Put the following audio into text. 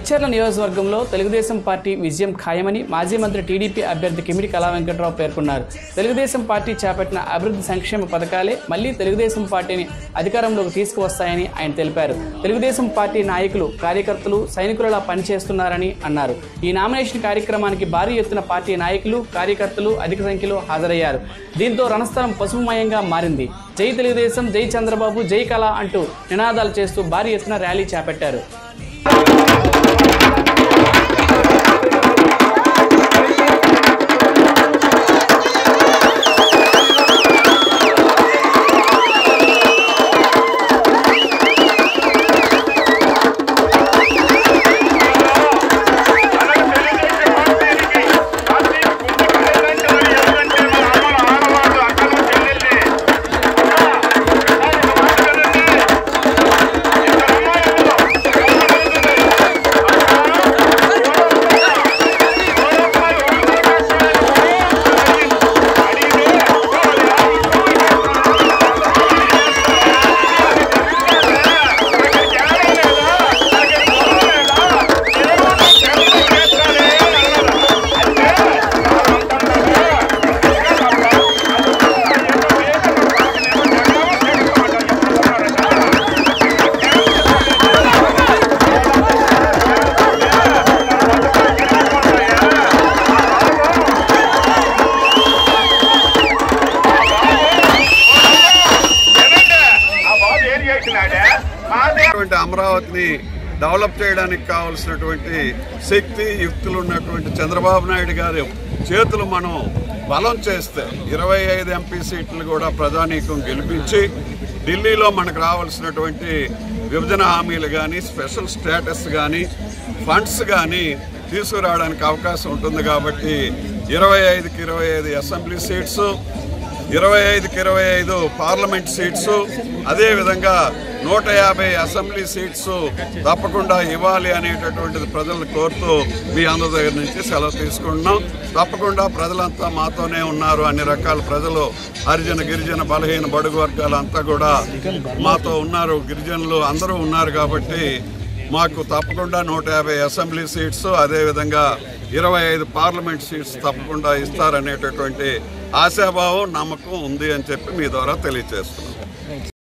జడ్చర్ల నియోజకవర్గంలో తెలుగుదేశం పార్టీ విజయం ఖాయమని మాజీ మంత్రి టీడీపీ అభ్యర్థి కిమిడి కళా వెంకట్రావు పేర్కొన్నారు. తెలుగుదేశం పార్టీ చేపట్టిన అభివృద్ధి సంక్షేమ పథకాలే మళ్లీ తెలుగుదేశం పార్టీని అధికారంలోకి తీసుకువస్తాయని ఆయన తెలిపారు. తెలుగుదేశం పార్టీ నాయకులు, కార్యకర్తలు సైనికులలా పనిచేస్తున్నారని అన్నారు. ఈ నామినేషన్ కార్యక్రమానికి భారీ ఎత్తున పార్టీ నాయకులు, కార్యకర్తలు అధిక సంఖ్యలో హాజరయ్యారు. దీంతో రణస్థలం పసుపుమయంగా మారింది. జై తెలుగుదేశం, జై చంద్రబాబు, జై కళ అంటూ నినాదాలు చేస్తూ భారీ ఎత్తున ర్యాలీ చేపట్టారు. అమరావతిని డెవలప్ చేయడానికి కావాల్సినటువంటి శక్తి, యుక్తులు ఉన్నటువంటి చంద్రబాబు నాయుడు గారి చేతులు మనం బలం చేస్తే 25 ఎంపీ సీట్లు కూడా ప్రజానీకం గెలిపించి ఢిల్లీలో మనకు రావాల్సినటువంటి విభజన హామీలు కానీ, స్పెషల్ స్టేటస్ కానీ, ఫండ్స్ కానీ తీసుకురావడానికి అవకాశం ఉంటుంది. కాబట్టి 25కి 25 అసెంబ్లీ సీట్స్, 25కి 25 పార్లమెంట్ సీట్స్, అదేవిధంగా 150 అసెంబ్లీ సీట్స్ తప్పకుండా ఇవ్వాలి అనేటటువంటిది ప్రజలను కోరుతూ మీ అందరి దగ్గర నుంచి సెలవు తీసుకుంటున్నాం. తప్పకుండా ప్రజలంతా మాతోనే ఉన్నారు. అన్ని రకాల ప్రజలు, హరిజన, గిరిజన, బలహీన, బడుగు వర్గాలంతా కూడా మాతో ఉన్నారు. గిరిజనులు అందరూ ఉన్నారు. కాబట్టి మాకు తప్పకుండా 150 అసెంబ్లీ సీట్స్, అదేవిధంగా 25 పార్లమెంట్ సీట్స్ తప్పకుండా ఇస్తారనేటటువంటి ఆశాభావం, నమ్మకం ఉంది అని చెప్పి మీ ద్వారా తెలియజేస్తున్నాం.